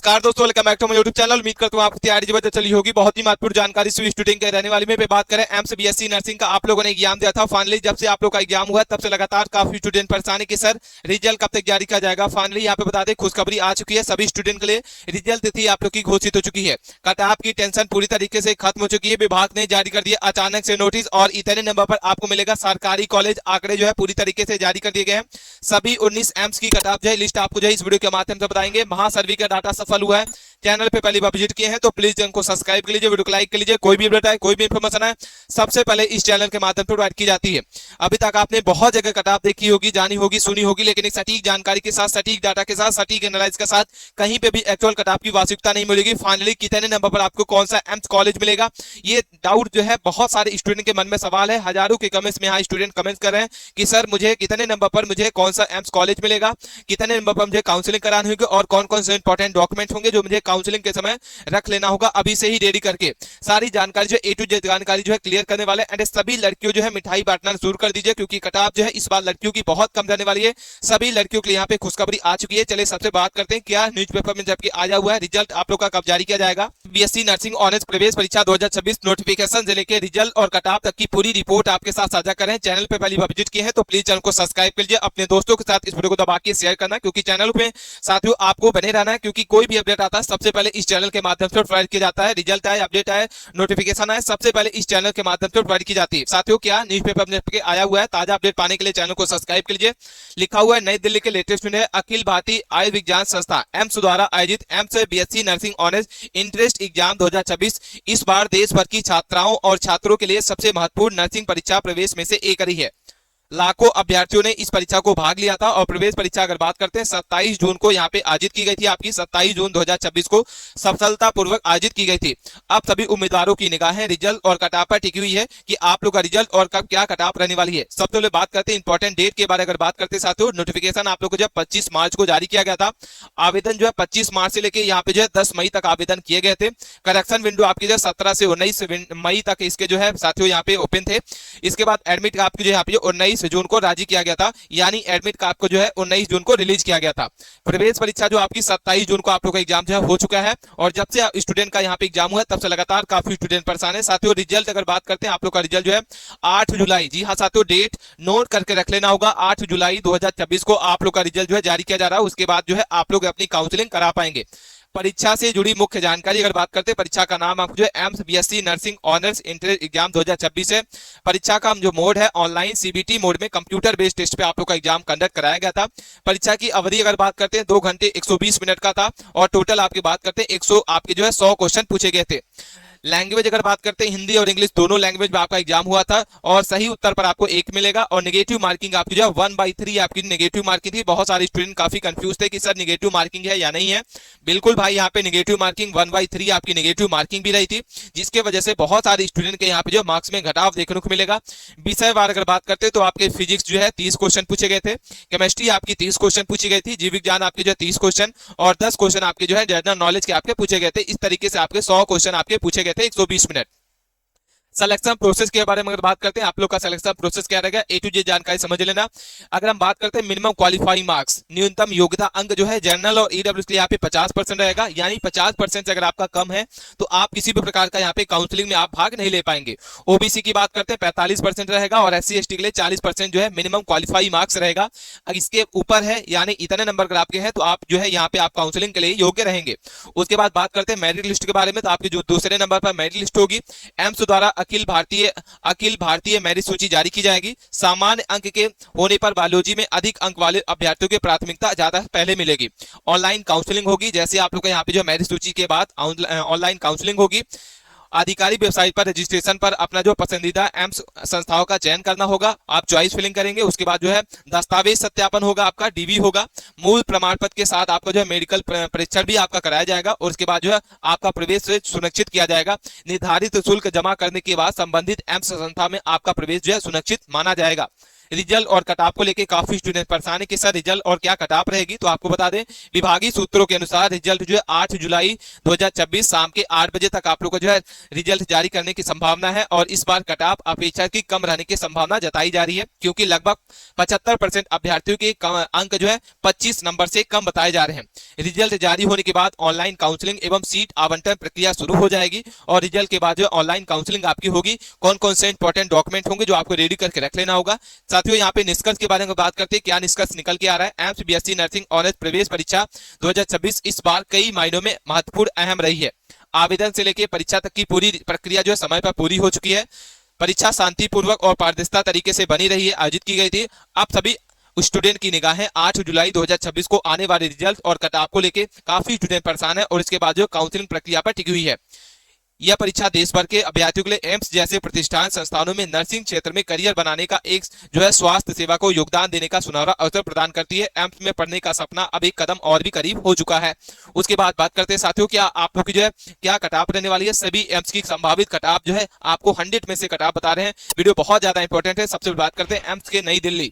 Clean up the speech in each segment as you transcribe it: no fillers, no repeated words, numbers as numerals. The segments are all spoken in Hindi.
नमस्कार दोस्तों, welcome back to my YouTube channel. उम्मीद करता हूं आपकी तैयारी जबरदस्त चली होगी। बहुत ही महत्वपूर्ण जानकारी स्टूडेंट के रहने वाली में पे बात करें एम्स बीएससी नर्सिंग का आप लोगों ने एग्जाम दिया था। फाइनली जब से आप लोग का एग्जाम हुआ तब से लगातार काफी स्टूडेंट परेशान है कि सर रिजल्ट कब तक जारी किया जाएगा। फाइनली यहाँ पे बता दें खुशखबरी आ चुकी है सभी स्टूडेंट के लिए। रिजल्ट तिथि आप लोग की घोषित हो चुकी है। कट-ऑफ की टेंशन पूरी तरीके से खत्म हो चुकी है। विभाग ने जारी कर दिया अचानक से नोटिस और इतने नंबर पर आपको मिलेगा सरकारी कॉलेज। आंकड़े जो है पूरी तरीके से जारी कर दिए गए हैं। सभी 19 एम्स की कट-ऑफ जो है लिस्ट आपको जो है इस वीडियो के माध्यम से बताएंगे। महासर्वे का डाटा सफल हुआ है। चैनल पे पहली बार विजिट किए हैं तो प्लीज चैनल को सब्सक्राइब कर लीजिए, वीडियो को लाइक कर लीजिए। कोई भी अपडेट है, कोई भी इंफॉर्मेशन है, सबसे पहले इस चैनल के माध्यम से प्रोवाइड की जाती है। अभी तक आपने बहुत जगह कट-ऑफ देखी होगी, जानी होगी, सुनी होगी, लेकिन एक सटीक जानकारी के साथ, सटीक डाटा के साथ, सटीक एनालिसिस के साथ कहीं पे भी एक्चुअल कट-ऑफ की वास्तविकता नहीं मिलेगी। फाइनली कितने नंबर पर आपको कौन सा एम्स कॉलेज मिलेगा, ये डाउट जो है बहुत सारे स्टूडेंट के मन में सवाल है। हजारों के कमेंट्स में यहाँ स्टूडेंट कमेंट कर रहे हैं कि सर मुझे कितने नंबर पर मुझे कौन सा एम्स कॉलेज मिलेगा, कितने नंबर पर मुझे काउंसलिंग करानी होगी और कौन कौन से इंपॉर्टेंट डॉक्यूमेंट होंगे जो मुझे काउंसलिंग के समय रख लेना होगा। अभी से ही रेडी करके सारी जानकारी जो ए टू जेड जानकारी जो है क्लियर करने वाले। एंड सभी लड़कियों जो है मिठाई बांटना शुरू कर दीजिए क्योंकि कट-ऑफ जो है इस बार लड़कियों की बहुत कम जाने वाली है। सभी लड़कियों के लिए यहाँ पे खुशखबरी आ चुकी है। चलिए सबसे बात करते हैं क्या न्यूज़पेपर में जबकि आया हुआ है रिजल्ट आप लोग का कब जारी किया जाएगा। बीएससी नर्सिंग ऑनर्स प्रवेश परीक्षा 2026 नोटिफिकेशन जिले के रिजल्ट और कट-ऑफ तक की पूरी रिपोर्ट आपके साथ साझा करें। चैनल पे पहली बार विजिट किए हैं तो प्लीज चैनल को सब्सक्राइब कर लीजिए, अपने दोस्तों के साथ इस वीडियो को दबा के शेयर करना क्योंकि चैनल पे साथियों आपको बने रहना है क्योंकि कोई भी अपडेट आता है सबसे पहले इस चैनल के माध्यम से प्रोवाइड किया जाता है। रिजल्ट आए, अपडेट आए, नोटिफिकेशन आए, सबसे पहले इस चैनल के माध्यम से प्रोवाइड की जाती है। साथियों क्या न्यूज़पेपर में आया हुआ है, ताजा अपडेट पाने के लिए चैनल को सब्सक्राइब कर लीजिए। लिखा हुआ है नई दिल्ली के लेटेस्ट में अखिल भारतीय आयुर्विज्ञान संस्था एम्स द्वारा आयोजित AIIMS BSc nursing honours entrance exam 2026 इस बार देश भर की छात्राओं और छात्रों के लिए सबसे महत्वपूर्ण नर्सिंग परीक्षा प्रवेश में से एक रही है। लाखों अभ्यर्थियों ने इस परीक्षा को भाग लिया था और प्रवेश परीक्षा अगर बात करते हैं 27 जून को यहाँ पे आयोजित की गई थी। आपकी 27 जून 2026 को सफलतापूर्वक आयोजित की गई थी। अब सभी उम्मीदवारों की निगाहें रिजल्ट और कट-ऑफ पर टिकी हुई है कि आप लोग का रिजल्ट और कब क्या कट-ऑफ रहने वाली है। सबसे पहले बात करते हैं इंपॉर्टेंट डेट के बारे में। अगर बात करते हैं साथियों नोटिफिकेशन आप लोग को जब 25 मार्च को जारी किया गया था। आवेदन जो है 25 मार्च से लेकर यहाँ पे जो है 10 मई तक आवेदन किए गए थे। करेक्शन विंडो आपकी जो 17 से 19 मई तक इसके जो है साथियों यहाँ पे ओपन थे। इसके बाद एडमिट का आपकी जो यहाँ पे 19 जून को राजी किया गया था, यानी एडमिट का आपको जो है 19 जून को रिलीज किया गया था। प्रवेश परीक्षा जो आपकी 27 जून को आप लोग का एग्जाम जो है हो चुका है और जब से स्टूडेंट का यहाँ पे एग्जाम हुआ तब से लगातार काफी स्टूडेंट परेशान है। साथियों रिजल्ट अगर बात करते हैं आप लोग का रिजल्ट जो है 8 जुलाई, जी हाँ साथियों डेट नोट करके रख लेना होगा। 8 जुलाई 2026 को आप लोग का रिजल्ट जो है जारी किया जा रहा है। उसके बाद जो है आप लोग अपनी काउंसलिंग करा पाएंगे। परीक्षा से जुड़ी मुख्य जानकारी अगर बात करते हैं परीक्षा का नाम आपको जो है AIIMS BSc nursing honours entrance exam 2026 है। परीक्षा का जो मोड है ऑनलाइन सीबीटी मोड में कंप्यूटर बेस्ड टेस्ट पे आप लोग का एग्जाम कंडक्ट कराया गया था। परीक्षा की अवधि अगर बात करते हैं 2 घंटे 120 मिनट का था और टोटल आपकी बात करते हैं 100 आपके जो है 100 क्वेश्चन पूछे गए थे। लैंग्वेज अगर बात करते हैं हिंदी और इंग्लिश दोनों लैंग्वेज में आपका एग्जाम हुआ था और सही उत्तर पर आपको 1 मिलेगा और नेगेटिव मार्किंग आपकी जो है 1/3 आपकी नेगेटिव मार्किंग थी। बहुत सारे स्टूडेंट काफी कंफ्यूज थे कि सर नेगेटिव मार्किंग है या नहीं है। बिल्कुल भाई यहाँ पे नेगेटिव मार्किंग 1/3 आपकी नेगेटिव मार्किंग भी रही थी जिसके वजह से बहुत सारे स्टूडेंट के यहाँ पे जो मार्क्स में घटाव देखने को मिलेगा। विषयवार अगर बात करते हैं तो आपके फिजिक्स जो है 30 क्वेश्चन पूछे गए थे, केमिस्ट्री आपकी 30 क्वेश्चन पूछी गई थी, जीव विज्ञान आपके जो है 30 क्वेश्चन और 10 क्वेश्चन आपके जो है जनरल नॉलेज के आपके पूछे गए थे। इस तरीके से आपके 100 क्वेश्चन आपके पूछे गए थे 120 मिनट। सिलेक्शन प्रोसेस के बारे में अगर बात करते हैं आप लोग का सिलेक्शन प्रोसेस क्या रहेगा ए टू जेड जानकारी समझ लेना। अगर हम बात करते हैं मिनिमम क्वालिफाइंग मार्क्स न्यूनतम योग्यता अंक जो है जनरल और ईडब्ल्यूएस के लिए यहाँ पे 50% रहेगा, यानी 50% से अगर आपका कम है तो आप किसी भी प्रकार का यहाँ पे काउंसलिंग में आप भाग नहीं ले पाएंगे। ओबीसी की बात करते हैं 45% रहेगा और एससी एसटी के लिए 40% जो है मिनिमम क्वालिफाइंग मार्क्स रहेगा। अगर इसके ऊपर है यानी इतने नंबर अगर आपके हैं तो आप जो है यहाँ पे आप काउंसलिंग के लिए योग्य रहेंगे। उसके बाद बात करते हैं मेरिट लिस्ट के बारे में तो आपकी जो दूसरे नंबर पर मेरिट लिस्ट होगी एम्स द्वारा अखिल भारतीय मेरिट सूची जारी की जाएगी। सामान्य अंक के होने पर बायोलॉजी में अधिक अंक वाले अभ्यर्थियों की प्राथमिकता ज्यादा पहले मिलेगी। ऑनलाइन काउंसलिंग होगी, जैसे आप लोग यहाँ पे जो मेरिट सूची के बाद ऑनलाइन काउंसलिंग होगी। आधिकारिक वेबसाइट पर रजिस्ट्रेशन पर अपना जो पसंदीदा एम्स संस्थाओं का चयन करना होगा, आप चॉइस फिलिंग करेंगे। उसके बाद जो है दस्तावेज सत्यापन होगा, आपका डीवी होगा, मूल प्रमाण पत्र के साथ आपका जो है मेडिकल परीक्षण भी आपका कराया जाएगा और उसके बाद जो है आपका प्रवेश सुनिश्चित किया जाएगा। निर्धारित शुल्क जमा करने के बाद संबंधित एम्स संस्था में आपका प्रवेश जो है सुनिश्चित माना जाएगा। रिजल्ट और कट ऑफ को लेकर काफी स्टूडेंट परेशान है कि सर रिजल्ट और क्या कट ऑफ रहेगी। तो आपको बता दें विभागीय सूत्रों के अनुसार रिजल्ट जो है 8 जुलाई 2026 शाम के 8 बजे तक आप लोग को जो है रिजल्ट जारी करने की संभावना है। और इस बार कट ऑफ अपेक्षाकृत कम रहने की संभावना जताई जा रही है, क्योंकि लगभग 75% अभ्यर्थियों के अंक जो है 25 नंबर से कम बताए जा रहे हैं। रिजल्ट जारी होने के बाद ऑनलाइन काउंसलिंग एवं सीट आवंटन प्रक्रिया शुरू हो जाएगी और रिजल्ट के बाद जो ऑनलाइन काउंसलिंग आपकी होगी। कौन कौन से इंपॉर्टेंट डॉक्यूमेंट होंगे जो आपको रेडी करके रख लेना होगा। साथियों यहाँ पे निष्कर्ष के बारे में बात करते हैं, क्या निष्कर्ष निकल के आ रहा है। एम्स बीएससी नर्सिंग ऑनर्स प्रवेश परीक्षा 2026 इस बार कई मायनों में महत्वपूर्ण अहम रही है। आवेदन से लेकर परीक्षा तक की पूरी प्रक्रिया जो है समय पर पूरी हो चुकी है। परीक्षा शांतिपूर्वक और पारदर्शिता तरीके से बनी रही है, आयोजित की गई थी। अब सभी स्टूडेंट की निगाहें 8 जुलाई 2026 को आने वाले रिजल्ट और कट ऑफ को लेकर काफी स्टूडेंट परेशान है और इसके बाद जो काउंसलिंग प्रक्रिया पर टिकी हुई है। यह परीक्षा देश भर के अभ्यर्थियों के लिए एम्स जैसे प्रतिष्ठान संस्थानों में नर्सिंग क्षेत्र में करियर बनाने का एक जो है स्वास्थ्य सेवा को योगदान देने का सुनहरा अवसर प्रदान करती है। एम्स में पढ़ने का सपना अब एक कदम और भी करीब हो चुका है। उसके बाद बात करते हैं साथियों, क्या आप लोग की जो है क्या कट ऑफ रहने वाली है। सभी एम्स की संभावित कट ऑफ जो है आपको 100 में से कट ऑफ बता रहे हैं। वीडियो बहुत ज्यादा इंपॉर्टेंट है। सबसे बात करते हैं एम्स के नई दिल्ली।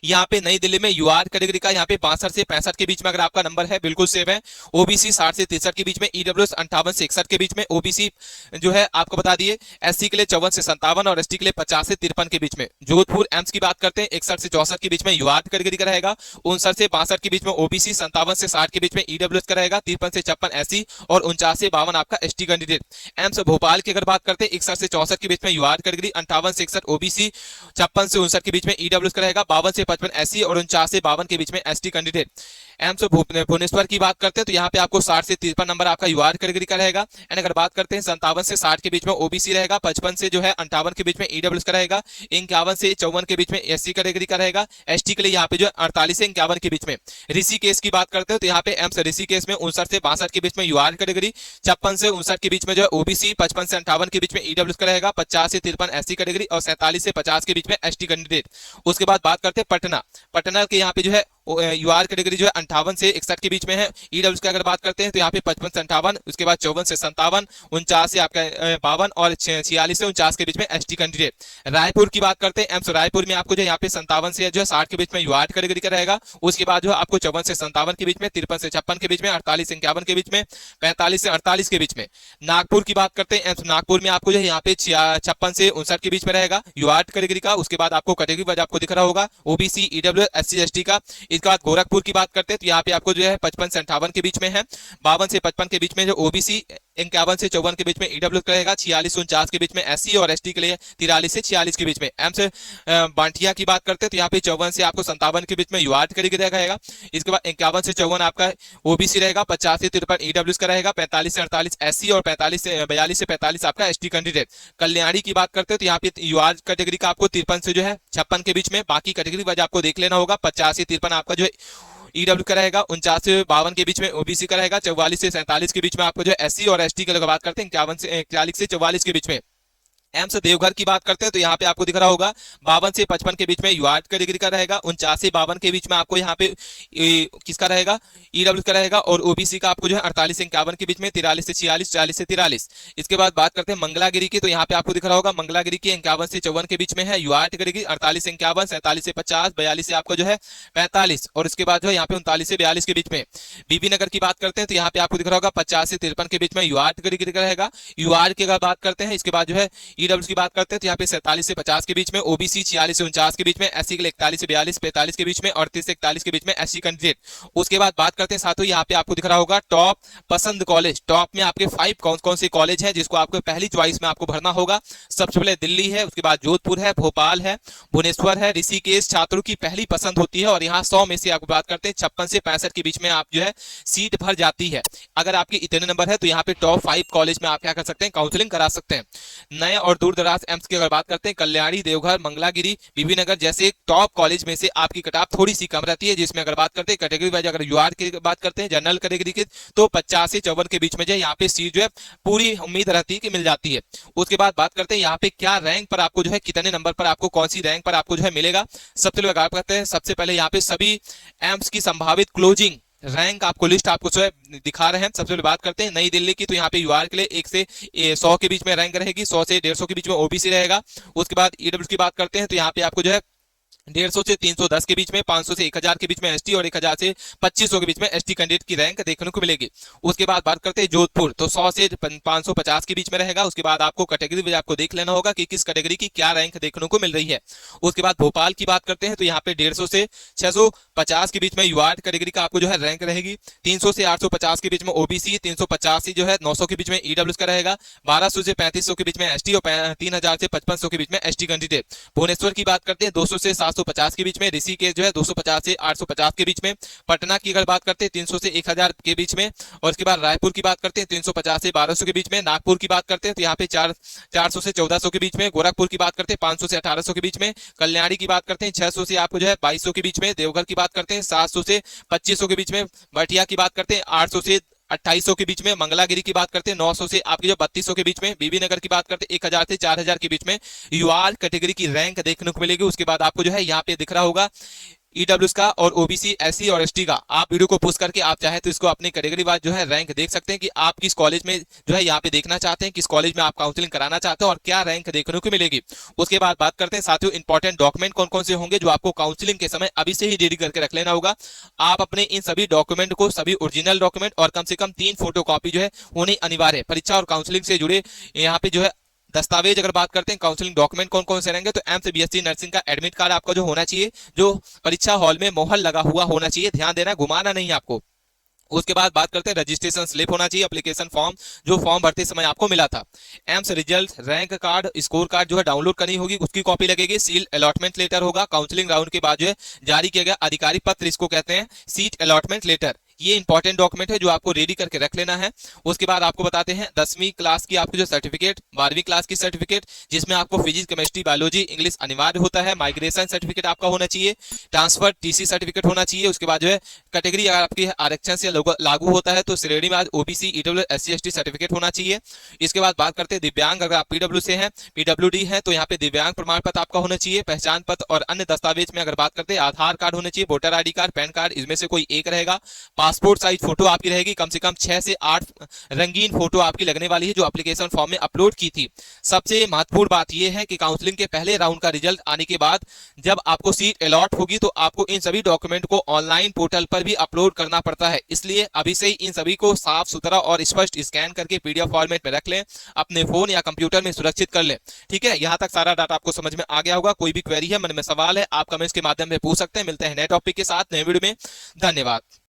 यहाँ पे नई दिल्ली में यूआर कैटेगरी का यहाँ पे 62 से 65 के बीच में अगर आपका नंबर है बिल्कुल सेव है। ओबीसी 60 से 63 के बीच में, ईडब्ल्यूएस 58 से 61 के बीच में, ओबीसी जो है आपको बता दिए एससी के लिए 54 से 57 और एसटी के लिए 50 से 53 के बीच में। जोधपुर एम्स की बात करते हैं 61 से 64 के बीच में यूआर कैटेगरी का रहेगा। 59 से 62 के बीच में ओबीसी, 57 से 60 के बीच में ईडब्ल्यूएस का रहेगा। 53 से 56 एससी और 49 से 52 आपका एसटी कैंडिडेट। एम्स भोपाल की अगर बात करते हैं 61 से 64 के बीच में यूआर कैटेगरी, 58 से 61 ओबीसी, 56 से 59 के बीच में ईडब्ल्यूएस का रहेगा। 52 से 55 एससी और 49 से 52 के बीच में एसटी कैंडिडेट। एम्स भुवनेश्वर की बात करते हैं तो यहाँ पे आपको 60 से 53 नंबर आपका यूआर कैटेगरी का रहेगा। एंड अगर बात करते हैं 57 से 60 के बीच में ओबीसी रहेगा। 55 से जो है 58 के बीच में ईडब्ल्यूएस का रहेगा। 51 से 54 के बीच में एससी कैटेगरी का रहेगा। एसटी के लिए यहाँ पे जो 48 से 51 के बीच में। ऋषिकेश की बात करते हैं तो यहाँ पे एम्स ऋषिकेश में 59 से 62 के बीच में यूआर कैटेगरी, 56 से 59 के बीच में जो है ओबीसी, 55 से 58 के बीच में ईडब्ल्यूएस का रहेगा। 50 से 53 एससी कैटेगरी और 47 से 50 के बीच में एसटी कैंडिडेट। उसके बाद बात करते हैं पटना के यहाँ पे जो है यूआर कैटेगरी जो है 58 से 61 के बीच में है। ईडब्ल्यूएस की अगर बात करते हैं तो यहाँ पे 55 से 58, उसके बाद 54 से 57, 49 से आपका 52 और 46 से 49 के बीच में एसटी कैंडिडेट। रायपुर की बात करते हैं एम्स रायपुर में आपको जो यहाँ पे 57 से जो है 60 के बीच में यूआर कैटेगरी का रहेगा। उसके बाद जो है आपको 54 से 57 के बीच में, 53 से 56 के बीच में, 48 से 51 के बीच में, 45 से 48 के बीच में। नागपुर की बात करते हैं एम्स नागपुर में आपको जो है यहाँ पे 56 से 59 के बीच में रहेगा यूआर कैटेगरी का। उसके बाद आपको कैटेगरी वाइज आपको दिख रहा होगा ओबीसी, ईडब्ल्यूएस, एससी, एसटी का। इसके बाद गोरखपुर की बात करते हैं तो यहाँ पे आपको जो है 55 से 58 के बीच में है। 52 से 55 के बीच में जो ओबीसी, 51 से 54 के बीच में ईडब्ल्यूएस रहेगा। 46 से 49 के बीच में एससी और एसटी के लिए 43 से 46 के बीच में। एम्स बांटिया की बात करते हैं तो यहाँ पे 54 से आपको 57 के बीच में यूआर कैटेगरी रहेगा। इसके बाद 51 से 54 आपका ओबीसी रहेगा। 50 से 53 ईडब्ल्यूएस का रहेगा। 45 से 48 एससी और 42 से 45 आपका एसटी कैंडिडेट। कल्याणी की बात करते हैं तो यहाँ पे यूआर कैटेगरी का आपको 53 से जो है 56 के बीच में। बाकी कैटेगरी वाइज आपको देख लेना होगा। 50 से 53 आपका जो है ईडब्ल्यू का रहेगा। 49 से 52 के बीच में ओबीसी का रहेगा। 44 से 47 के बीच में आपको जो है एससी और एसटी की बात करते हैं 51 से 41 से 44 के बीच में। एम्स देवघर की बात करते हैं तो यहाँ पे आपको दिख रहा होगा 52 से 55 के बीच में यूआर कैटेगरी का रहेगा। 49 से 52 के बीच में आपको यहाँ पे किसका रहेगा, ईडब्ल्यू का रहेगा। और ओबीसी का आपको जो है 48 से 51 के बीच में, 43 से 46, 40 से 43। इसके बाद बात करते हैं मंगलागिरी की तो यहाँ पे आपको दिख रहा होगा मंगलागिरी की 51 से 54 के बीच में है यूआर कैटेगरी। 48 से 51, 47 से 50, 42 से आपको जो है 45 और इसके बाद जो है यहाँ पे 39 से 42 के बीच में। बीबी नगर की बात करते हैं तो यहाँ पे आपको दिख रहा होगा 50 से 53 के बीच में यूआर कैटेगरी का रहेगा। यूआर की अगर बात करते हैं इसके बाद जो है ईडब्ल्यूएस की बात करते हैं तो यहाँ पे 47 से 50 के बीच में, ओबीसी 46 से 49 के बीच में, एससी के लिए 41 से 42, 45 के बीच में और 30 से 41 के बीच में एससी कैंडिडेट। उसके बाद बात करते हैं साथियों यहाँ पे आपको दिख रहा होगा टॉप पसंद कॉलेज। टॉप में आपके 5 कौन कौन से कॉलेज हैं जिसको आपको पहली चॉइस में आपको भरना होगा। सबसे पहले दिल्ली है, उसके बाद जोधपुर है, भोपाल है, भुवनेश्वर है, ऋषिकेश छात्रों की पहली पसंद होती है। और यहाँ 100 में से आपको बात करते हैं 56 से 65 के बीच में आप जो है सीट भर जाती है। अगर आपके इतने नंबर है तो यहाँ पे टॉप 5 कॉलेज में आप क्या कर सकते हैं, काउंसलिंग करा सकते हैं। नए और दूर दराज एम्स की अगर बात करते हैं कल्याणी, देवघर, मंगलागिरी, बीबी नगर जैसे टॉप कॉलेज में से आपकी कट ऑफ थोड़ी सी कम रहती है। जिसमें अगर बात करते हैं कैटेगरी वाइज, अगर यूआर की बात करते हैं जनरल कैटेगरी की तो 50 से 54 के बीच में जो है यहाँ पे सीट जो है पूरी उम्मीद रहती है कि मिल जाती है। उसके बाद बात करते हैं यहाँ पे क्या रैंक पर आपको जो है कितने नंबर पर आपको कौन सी रैंक पर आपको जो है मिलेगा। सबसे पहले बात करते हैं सबसे पहले यहाँ पे सभी एम्स की संभावित क्लोजिंग रैंक आपको लिस्ट आपको जो है दिखा रहे हैं। सबसे पहले बात करते हैं नई दिल्ली की तो यहाँ पे यूआर के लिए 1 से 100 के बीच में रैंक रहेगी। 100 से 150 के बीच में ओबीसी रहेगा। उसके बाद ईडब्ल्यूएस की बात करते हैं तो यहाँ पे आपको जो है 150 से 310 के बीच में, 500 से 1000 के बीच में एसटी और 1000 से 2500 के बीच में एसटी कैंडिडेट की रैंक देखने को मिलेगी। उसके बाद बात करते हैं जोधपुर, तो 100 से 550 के बीच में रहेगा। उसके बाद आपको कैटेगरी भी आपको देख लेना होगा कि किस कैटेगरी की क्या रैंक देखने को मिल रही है। उसके बाद भोपाल की बात करते हैं तो यहाँ पे 150 से 650 के बीच में यूआर कैटेगरी का आपको जो है रैंक रहेगी। 300 से 850 के बीच में ओबीसी, 350 से जो है 900 के बीच में ईडब्ल्यूएस का रहेगा। 1200 से 3500 के बीच में एसटी और 3000 से 5500 के बीच में एसटी कैंडिडेट। भुवनेश्वर की बात करते हैं 200 से 750 के बीच में, ऋषिकेश जो है 250 से 850 के बीच में, पटना की अगर बात करते हैं 300 से 1000 के बीच में, और उसके बाद रायपुर की बात करते हैं 350 से 1200 के बीच में, नागपुर की बात करते हैं तो यहाँ पे 400 से 1400 के बीच में, गोरखपुर की बात करते हैं 500 से 1800 के बीच में, कल्याणी की बात करते हैं 600 से आपको जो है 2200 के बीच में, देवघर की बात करते हैं 700 से 2500 के बीच में, बटिया की बात करते हैं 800 से 2800 के बीच में, मंगलागिरी की बात करते हैं 900 से आपकी जो 3200 के बीच में, बीबी नगर की बात करते हैं 1000 से 4000 के बीच में यूआर कैटेगरी की रैंक देखने को मिलेगी। उसके बाद आपको जो है यहाँ पे दिख रहा होगा ईडब्ल्यूएस का और ओबीसी, एससी और एसटी का। आप वीडियो को पुश करके आप चाहे तो इसको अपने कैटेगरी वाइज जो है रैंक देख सकते हैं कि आप किस कॉलेज में जो है यहाँ पे देखना चाहते हैं, किस कॉलेज में आप काउंसलिंग कराना चाहते हैं और क्या रैंक देखने को मिलेगी। उसके बाद बात करते हैं साथियों इंपॉर्टेंट डॉक्यूमेंट कौन कौन से होंगे जो आपको काउंसलिंग के समय अभी से ही रेडी करके रख लेना होगा। आप अपने इन सभी डॉक्यूमेंट को, सभी ओरिजिनल डॉक्यूमेंट और कम से कम 3 फोटोकॉपी जो है होनी अनिवार्य है। परीक्षा और काउंसलिंग से जुड़े यहाँ पे जो है दस्तावेज अगर बात करते हैं, काउंसलिंग डॉक्यूमेंट कौन कौन से रहेंगे, तो एम से बीएससी नर्सिंग का एडमिट कार्ड आपका जो होना चाहिए, जो परीक्षा हॉल में मोहर लगा हुआ होना चाहिए, ध्यान देना, घुमाना नहीं आपको। उसके बाद बात करते हैं रजिस्ट्रेशन स्लिप होना चाहिए, एप्लीकेशन फॉर्म जो फॉर्म भरते समय आपको मिला था, AIIMS result, rank card, score card जो है डाउनलोड करनी होगी, उसकी कॉपी लगेगी, सील अलॉटमेंट लेटर होगा, काउंसलिंग राउंड के बाद जो है जारी किया गया अधिकारी पत्र, इसको कहते हैं सीट अलॉटमेंट लेटर। ये इंपॉर्टेंट डॉक्यूमेंट है जो आपको रेडी करके रख लेना है। उसके बाद आपको बताते हैं 10वीं क्लास की आपकी जो सर्टिफिकेट, 12वीं क्लास की सर्टिफिकेट जिसमें आपको फिजिक्स, केमिस्ट्री, बायोलॉजी, इंग्लिश अनिवार्य होता है, माइग्रेशन सर्टिफिकेट आपका होना चाहिए, ट्रांसफर टीसी सर्टिफिकेट होना चाहिए। उसके बाद जो है कैटेगरी अगर आपकी आरक्षण से लागू होता है तो श्रेणी में OBC, EW, SC, ST certificate होना चाहिए। इसके बाद बात करते हैं दिव्यांग, अगर आप पीडब्ल्यू से हैं, पीडब्ल्यूडी है तो यहाँ पे दिव्यांग प्रमाण पत्र आपका होना चाहिए। पहचान पत्र और अन्य दस्तावेज में अगर बात करते हैं आधार कार्ड होना चाहिए, voter ID card, pan card, इसमें से कोई एक रहेगा। पासपोर्ट साइज फोटो आपकी रहेगी, कम से कम 6 से 8 रंगीन फोटो आपकी लगने वाली है जो एप्लीकेशन फॉर्म में अपलोड की थी। सबसे महत्वपूर्ण बात यह है कि काउंसलिंग के पहले राउंड का रिजल्ट आने के बाद जब आपको सीट अलॉट होगी तो आपको इन सभी डॉक्यूमेंट को ऑनलाइन पोर्टल पर भी अपलोड करना पड़ता है, इसलिए अभी से ही इन सभी को साफ सुथरा और स्पष्ट स्कैन करके पीडीएफ फॉर्मेट में रख लें, अपने फोन या कंप्यूटर में सुरक्षित कर लें। ठीक है, यहां तक सारा डाटा आपको समझ में आ गया होगा। कोई भी क्वेरी है, मन में सवाल है, आप कमेंट्स के माध्यम से पूछ सकते हैं। मिलते हैं नए टॉपिक के साथ नए वीडियो में। धन्यवाद।